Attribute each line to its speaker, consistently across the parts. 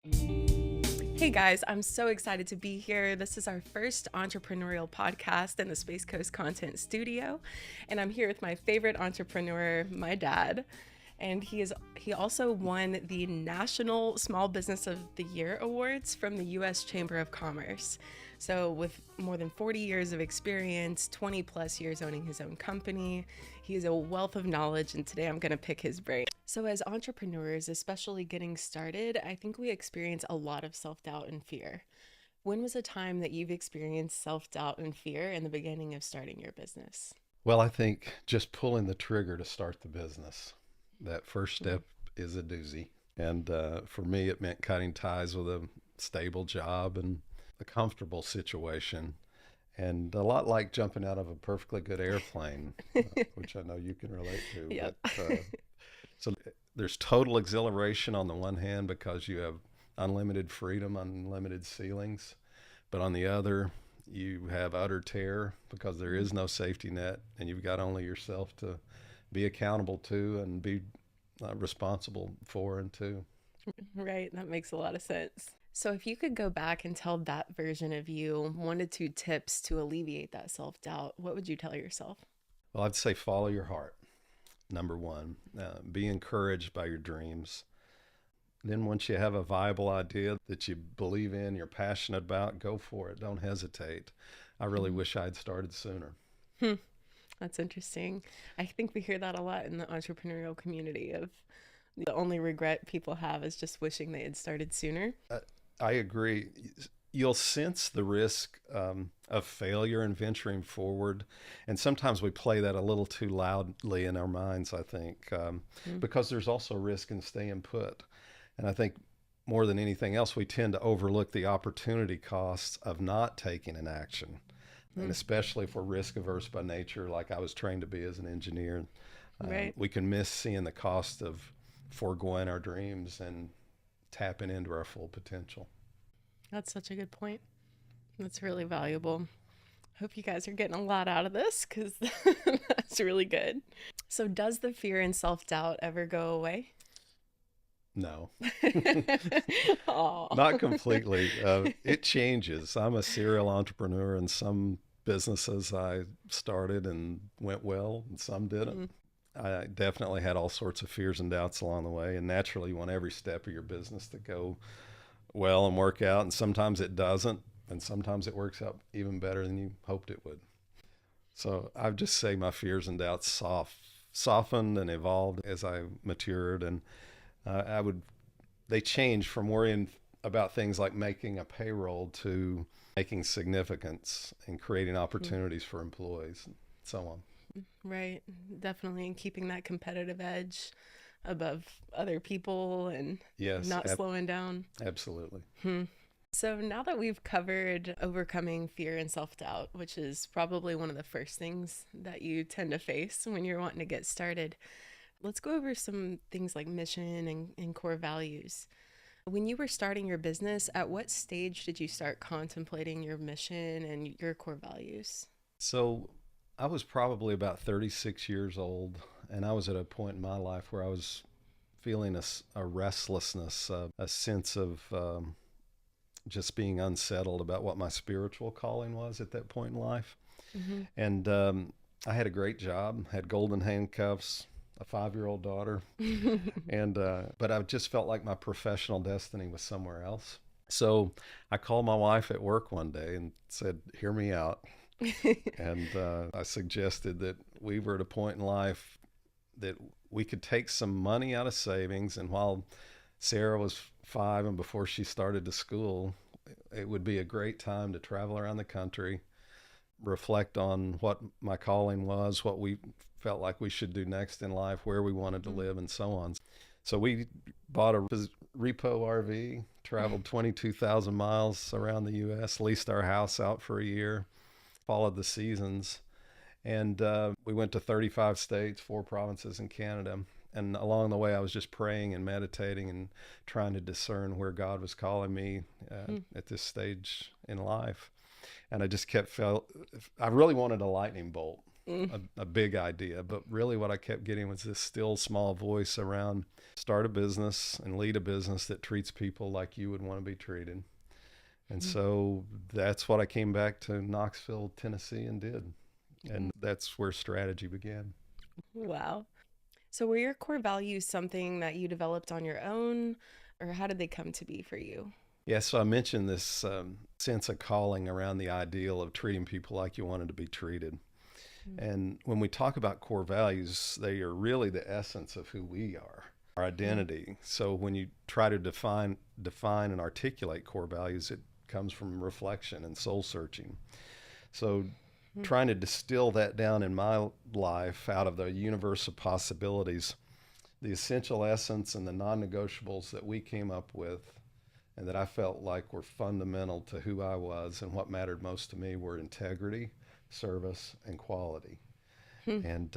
Speaker 1: Hey guys, I'm so excited to be here. This is our first entrepreneurial podcast in the Space Coast Content Studio, and I'm here with my favorite entrepreneur, my dad. And he also won the National Small Business of the Year Awards from the US Chamber of Commerce. So with more than 40 years of experience, 20 plus years owning his own company, he's a wealth of knowledge, and today I'm going to pick his brain. So as entrepreneurs, especially getting started, I think we experience a lot of self-doubt and fear. When was a time that you've experienced self-doubt and fear in the beginning of starting your business?
Speaker 2: Well, I think just pulling the trigger to start the business, that first step is a doozy. And for me, it meant cutting ties with a stable job and a comfortable situation. And a lot like jumping out of a perfectly good airplane, which I know you can relate to.
Speaker 1: Yep.
Speaker 2: So there's total exhilaration on the one hand because you have unlimited freedom, unlimited ceilings. But on the other, you have utter terror because there is no safety net and you've got only yourself to be accountable to and be responsible for and to.
Speaker 1: Right, that makes a lot of sense. So if you could go back and tell that version of you 1 to 2 tips to alleviate that self-doubt, what would you tell yourself?
Speaker 2: Well, I'd say follow your heart. Number one, be encouraged by your dreams. Then once you have a viable idea that you believe in, you're passionate about, go for it. Don't hesitate. I really wish I had started sooner.
Speaker 1: Hmm. That's interesting. I think we hear that a lot in the entrepreneurial community of the only regret people have is just wishing they had started sooner.
Speaker 2: I agree. You'll sense the risk of failure in venturing forward. And sometimes we play that a little too loudly in our minds, I think, because there's also risk in staying put. And I think more than anything else, we tend to overlook the opportunity costs of not taking an action. And especially if we're risk averse by nature, like I was trained to be as an engineer,
Speaker 1: Right.
Speaker 2: we can miss seeing the cost of foregoing our dreams and tapping into our full potential.
Speaker 1: That's such a good point. That's really valuable. Hope you guys are getting a lot out of this because that's really good. So, does the fear and self doubt ever go away?
Speaker 2: No,
Speaker 1: Oh,
Speaker 2: not completely. It changes. I'm a serial entrepreneur, and some businesses I started and went well, and some didn't. I definitely had all sorts of fears and doubts along the way, and naturally, you want every step of your business to go well and work out, and sometimes it doesn't, and sometimes it works out even better than you hoped it would. So I would just say my fears and doubts softened and evolved as I matured, and I would they changed from worrying about things like making a payroll to making significance and creating opportunities for employees and so on.
Speaker 1: right. Definitely. And keeping that competitive edge above other people and
Speaker 2: Yes,
Speaker 1: not slowing down.
Speaker 2: absolutely.
Speaker 1: So now that we've covered overcoming fear and self-doubt, which is probably one of the first things that you tend to face when you're wanting to get started, let's go over some things like mission and core values. When you were starting your business, at what stage did you start contemplating your mission and your core values?
Speaker 2: So I was probably about 36 years old, and I was at a point in my life where I was feeling a restlessness, a sense of just being unsettled about what my spiritual calling was at that point in life.
Speaker 1: Mm-hmm.
Speaker 2: And I had a great job, had golden handcuffs, a 5-year-old daughter, and but I just felt like my professional destiny was somewhere else. So I called my wife at work one day and said, "Hear me out." And I suggested that we were at a point in life that we could take some money out of savings, and while Sarah was 5 and before she started to school, it would be a great time to travel around the country, reflect on what my calling was, what we felt like we should do next in life, where we wanted to live, and so on. So we bought a repo RV, traveled 22,000 miles around the U.S., leased our house out for a year, followed the seasons, and we went to 35 states, 4 provinces in Canada. And along the way, I was just praying and meditating and trying to discern where God was calling me at this stage in life. And I just I really wanted a lightning bolt. a big idea. But really what I kept getting was this still small voice around start a business and lead a business that treats people like you would want to be treated. And so that's what I came back to Knoxville, Tennessee and did. And that's where strategy began.
Speaker 1: Wow. So were your core values something that you developed on your own, or how did they come to be for you?
Speaker 2: Yeah, so I mentioned this sense of calling around the ideal of treating people like you wanted to be treated. And when we talk about core values, they are really the essence of who we are, our identity. So when you try to define and articulate core values, it comes from reflection and soul searching. So trying to distill that down in my life out of the universe of possibilities, the essential essence and the non-negotiables that we came up with and that I felt like were fundamental to who I was and what mattered most to me were integrity, service, and quality. And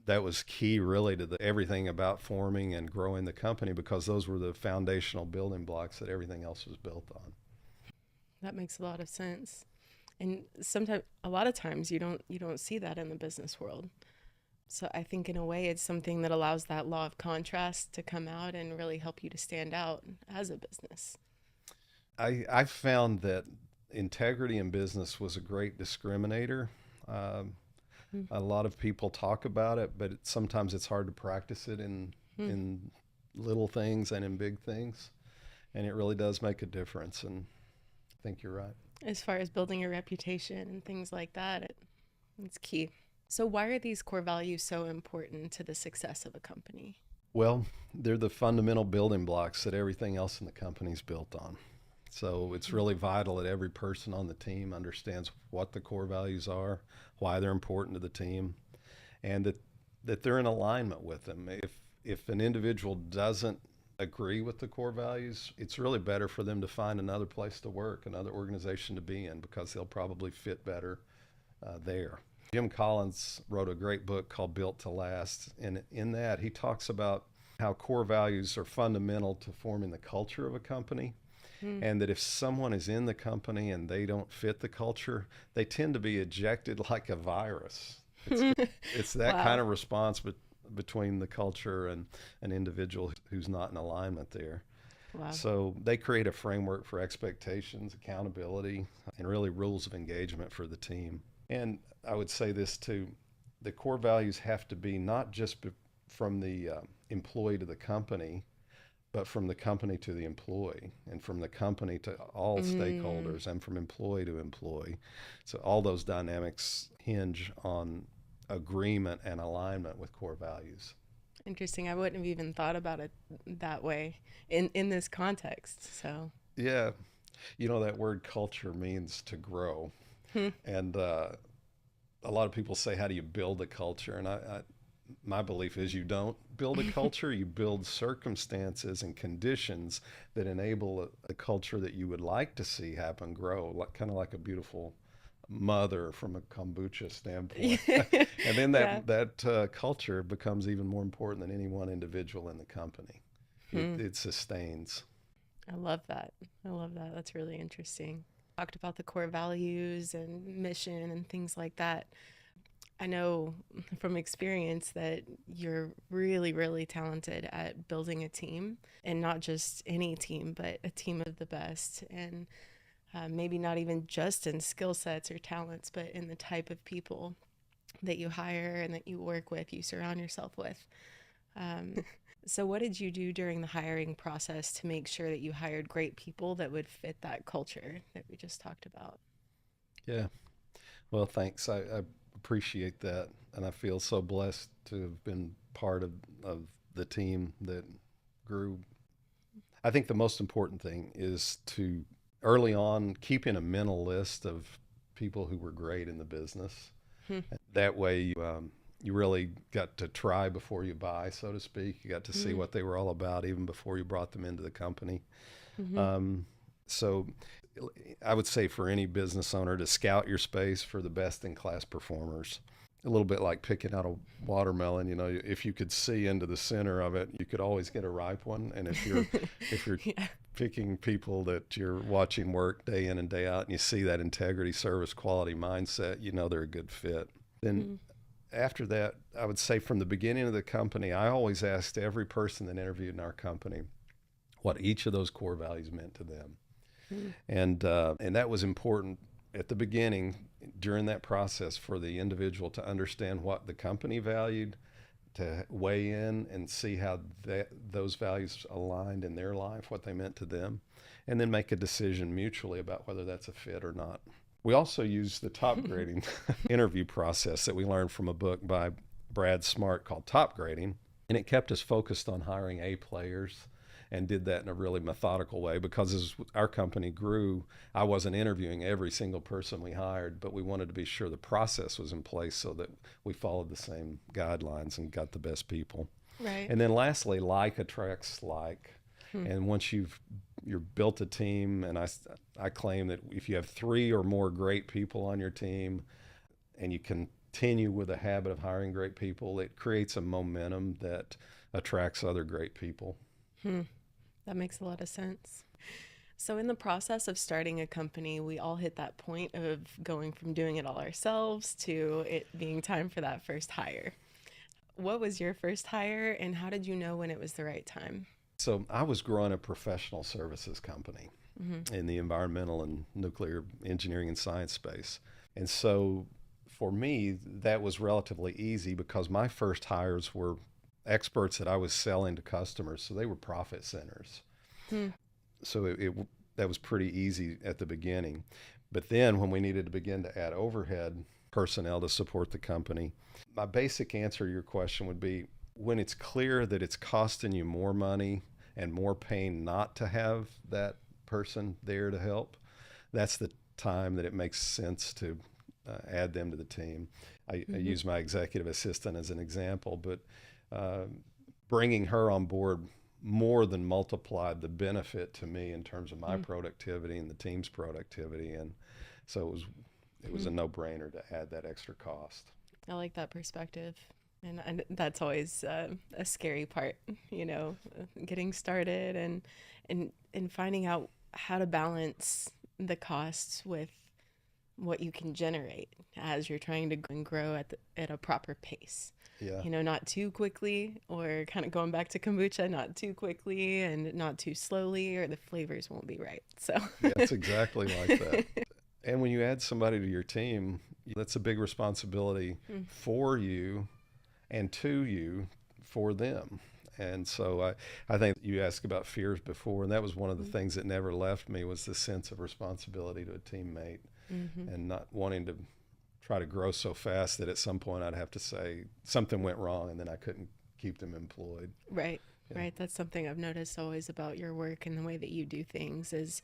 Speaker 2: that was key really to everything about forming and growing the company, because those were the foundational building blocks that everything else was built on.
Speaker 1: That makes a lot of sense. And sometimes, a lot of times, you don't see that in the business world. So I think in a way it's something that allows that law of contrast to come out and really help you to stand out as a business.
Speaker 2: I found that integrity in business was a great discriminator. A lot of people talk about it, but sometimes it's hard to practice it in little things and in big things. And it really does make a difference. And I think you're right.
Speaker 1: As far as building your reputation and things like that, it's key. So why are these core values so important to the success of a company?
Speaker 2: Well, they're the fundamental building blocks that everything else in the company is built on. So it's really vital that every person on the team understands what the core values are, why they're important to the team, and that they're in alignment with them. If an individual doesn't agree with the core values, it's really better for them to find another place to work, another organization to be in, because they'll probably fit better there. Jim Collins wrote a great book called Built to Last, and in that he talks about how core values are fundamental to forming the culture of a company, and that if someone is in the company and they don't fit the culture, they tend to be ejected like a virus. It's that
Speaker 1: Wow.
Speaker 2: kind of response between the culture and an individual who's not in alignment there.
Speaker 1: Wow.
Speaker 2: So they create a framework for expectations, accountability, and really rules of engagement for the team. And I would say this too, the core values have to be not just from the employee to the company, but from the company to the employee, and from the company to all stakeholders, and from employee to employee. So all those dynamics hinge on agreement and alignment with core values.
Speaker 1: Interesting. I wouldn't have even thought about it that way in this context. So
Speaker 2: Yeah, that word culture means to grow. And a lot of people say, how do you build a culture? And my belief is you don't build a culture, you build circumstances and conditions that enable a culture that you would like to see happen grow, kind of like a beautiful mother from a kombucha standpoint. And then that culture becomes even more important than any one individual in the company. It sustains.
Speaker 1: I love that. That's really interesting. Talked about the core values and mission and things like that. I know from experience that you're really, really talented at building a team, and not just any team, but a team of the best. And maybe not even just in skill sets or talents, but in the type of people that you hire and that you work with, you surround yourself with. So what did you do during the hiring process to make sure that you hired great people that would fit that culture that we just talked about?
Speaker 2: Yeah. Well, thanks. I appreciate that. And I feel so blessed to have been part of the team that grew. I think the most important thing is to early on keeping a mental list of people who were great in the business. That way you really got to try before you buy, so to speak. You got to see what they were all about even before you brought them into the company. So I would say for any business owner to scout your space for the best in class performers. A little bit like picking out a watermelon, if you could see into the center of it, you could always get a ripe one. And if you're picking people that you're watching work day in and day out, and you see that integrity, service, quality mindset, they're a good fit. Then after that, I would say from the beginning of the company, I always asked every person that interviewed in our company what each of those core values meant to them. And that was important at the beginning during that process for the individual to understand what the company valued, to weigh in and see how those values aligned in their life, what they meant to them, and then make a decision mutually about whether that's a fit or not. We also use the top grading interview process that we learned from a book by Brad Smart called Top Grading, and it kept us focused on hiring A players, and did that in a really methodical way, because as our company grew, I wasn't interviewing every single person we hired, but we wanted to be sure the process was in place so that we followed the same guidelines and got the best people.
Speaker 1: Right.
Speaker 2: And then lastly, like attracts like. And once you've built a team, and I claim that if you have 3 or more great people on your team and you continue with a habit of hiring great people, it creates a momentum that attracts other great people.
Speaker 1: That makes a lot of sense. So in the process of starting a company, we all hit that point of going from doing it all ourselves to it being time for that first hire. What was your first hire, and how did you know when it was the right time?
Speaker 2: So I was growing a professional services company in the environmental and nuclear engineering and science space. And so for me, that was relatively easy because my first hires were experts that I was selling to customers, so they were profit centers. So that was pretty easy at the beginning. But then when we needed to begin to add overhead personnel to support the company, my basic answer to your question would be, when it's clear that it's costing you more money and more pain not to have that person there to help, that's the time that it makes sense to add them to the team. I use my executive assistant as an example, but bringing her on board more than multiplied the benefit to me in terms of my productivity and the team's productivity. And so it was a no-brainer to add that extra cost.
Speaker 1: I like that perspective. And that's always a scary part, getting started and finding out how to balance the costs with what you can generate as you're trying to grow at a proper pace.
Speaker 2: Yeah.
Speaker 1: Not too quickly, or kind of going back to kombucha, not too quickly and not too slowly, or the flavors won't be right. So
Speaker 2: yeah, it's exactly like that. And when you add somebody to your team, that's a big responsibility for you and to you for them. And so I think you asked about fears before, and that was one of the things that never left me, was the sense of responsibility to a teammate and not wanting to try to grow so fast that at some point I'd have to say something went wrong and then I couldn't keep them employed.
Speaker 1: Right. Right. That's something I've noticed always about your work and the way that you do things is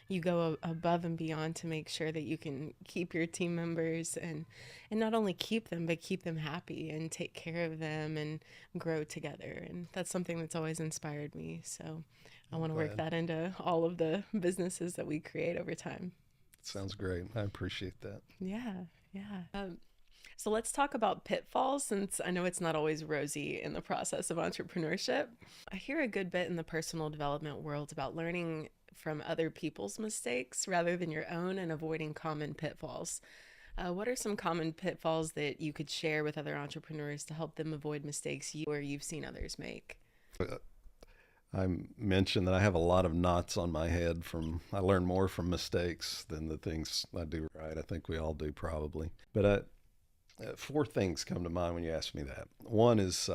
Speaker 1: you go above and beyond to make sure that you can keep your team members and not only keep them, but keep them happy and take care of them and grow together. And that's something that's always inspired me. So I want to work that into all of the businesses that we create over time.
Speaker 2: Sounds great. I appreciate that.
Speaker 1: Yeah. Yeah. So let's talk about pitfalls, since I know it's not always rosy in the process of entrepreneurship. I hear a good bit in the personal development world about learning from other people's mistakes rather than your own and avoiding common pitfalls. What are some common pitfalls that you could share with other entrepreneurs to help them avoid mistakes you've seen others make?
Speaker 2: I mentioned that I have a lot of knots on my head I learn more from mistakes than the things I do right. I think we all do probably. But 4 things come to mind when you ask me that. One is,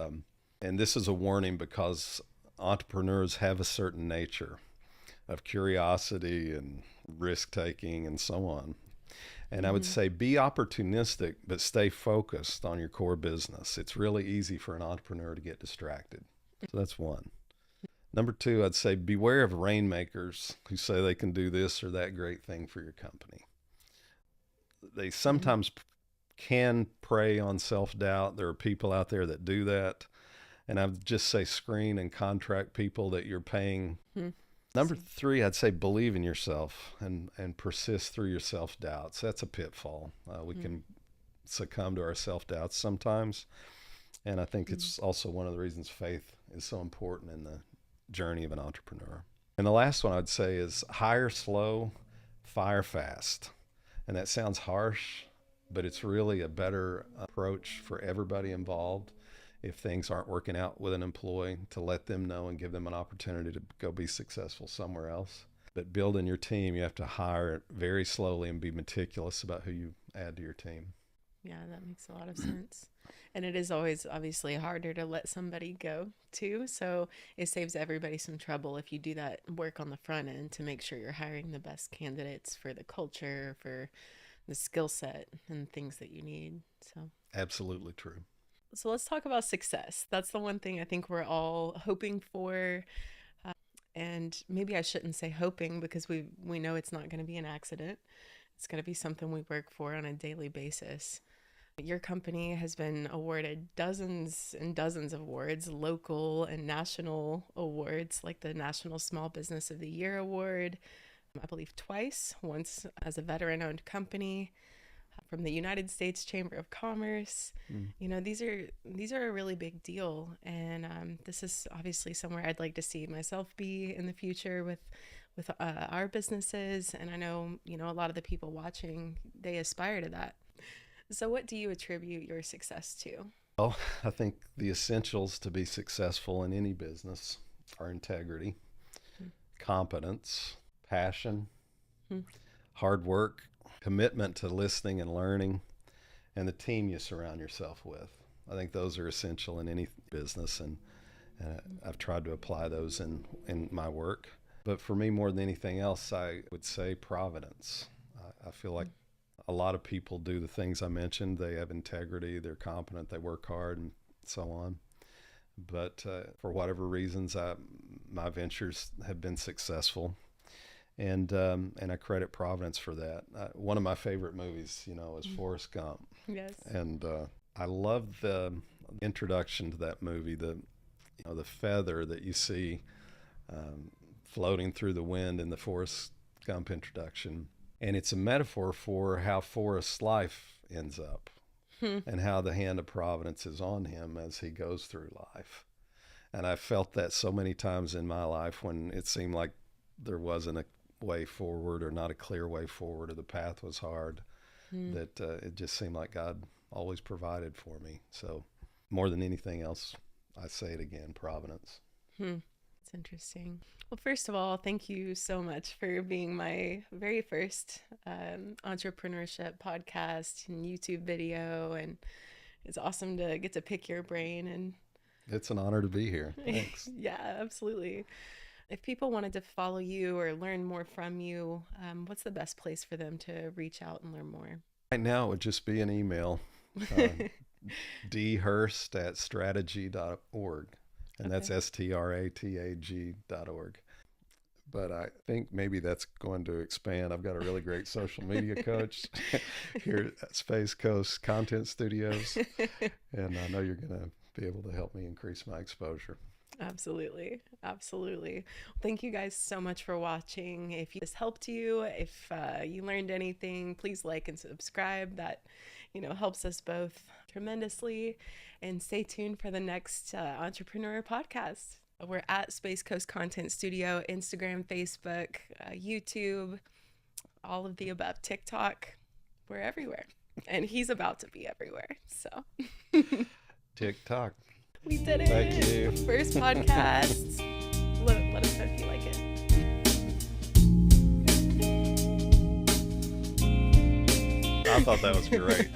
Speaker 2: and this is a warning because entrepreneurs have a certain nature of curiosity and risk-taking and so on. And I would say be opportunistic, but stay focused on your core business. It's really easy for an entrepreneur to get distracted. So that's one. Number 2, I'd say beware of rainmakers who say they can do this or that great thing for your company. They sometimes can prey on self-doubt. There are people out there that do that. And I would just say screen and contract people that you're paying. Number 3, I'd say believe in yourself and persist through your self-doubts. That's a pitfall. We can succumb to our self-doubts sometimes. And I think it's also one of the reasons faith is so important in the journey of an entrepreneur. And the last one I'd say is hire slow, fire fast. And that sounds harsh, but it's really a better approach for everybody involved if things aren't working out with an employee, to let them know and give them an opportunity to go be successful somewhere else. But building your team, you have to hire very slowly and be meticulous about who you add to your team.
Speaker 1: Yeah, that makes a lot of sense. And it is always obviously harder to let somebody go too. So it saves everybody some trouble if you do that work on the front end to make sure you're hiring the best candidates for the culture, for the skill set and things that you need. So
Speaker 2: Absolutely true.
Speaker 1: So let's talk about success. That's the one thing I think we're all hoping for. And maybe I shouldn't say hoping, because we know it's not going to be an accident. It's going to be something we work for on a daily basis. Your company has been awarded dozens and dozens of awards, local and national awards, like the National Small Business of the Year Award, I believe twice, once as a veteran-owned company, from the United States Chamber of Commerce. You know, these are a really big deal, and this is obviously somewhere I'd like to see myself be in the future with our businesses. And I know, you know, a lot of the people watching, they aspire to that. So what do you attribute your success to?
Speaker 2: Well, I think the essentials to be successful in any business are integrity, competence, passion, hard work, commitment to listening and learning, and the team you surround yourself with. I think those are essential in any business, and I've tried to apply those in my work. But for me, more than anything else, I would say providence. I feel like a lot of people do the things I mentioned. They have integrity, they're competent, they work hard, and so on. But for whatever reasons, my ventures have been successful. And I credit Providence for that. One of my favorite movies, you know, is Forrest Gump.
Speaker 1: Yes.
Speaker 2: And I love the introduction to that movie, the feather that you see floating through the wind in the Forrest Gump introduction. And it's a metaphor for how Forrest's life ends up and how the hand of Providence is on him as he goes through life. And I felt that so many times in my life when it seemed like there wasn't a way forward, or not a clear way forward, or the path was hard, that it just seemed like God always provided for me. So more than anything else, I say it again, providence.
Speaker 1: It's interesting. Well, first of all, thank you so much for being my very first entrepreneurship podcast and YouTube video. And it's awesome to get to pick your brain. And
Speaker 2: it's an honor to be here. Thanks.
Speaker 1: Yeah, absolutely. If people wanted to follow you or learn more from you, what's the best place for them to reach out and learn more?
Speaker 2: Right now, it would just be an email, dhurst@strategy.org. And that's STRATAG.org. But I think maybe that's going to expand. I've got a really great social media coach here at Space Coast Content Studios. And I know you're going to be able to help me increase my exposure.
Speaker 1: Absolutely. Absolutely. Thank you guys so much for watching. If this helped you, if you learned anything, please like and subscribe. That, you know, helps us both tremendously. And stay tuned for the next Entrepreneur podcast. We're at Space Coast Content Studio, Instagram, Facebook, YouTube, all of the above, TikTok. We're everywhere. And he's about to be everywhere. So
Speaker 2: TikTok.
Speaker 1: We did it.
Speaker 2: Thank you.
Speaker 1: First podcast. Let us know if you like it.
Speaker 2: I thought that was great.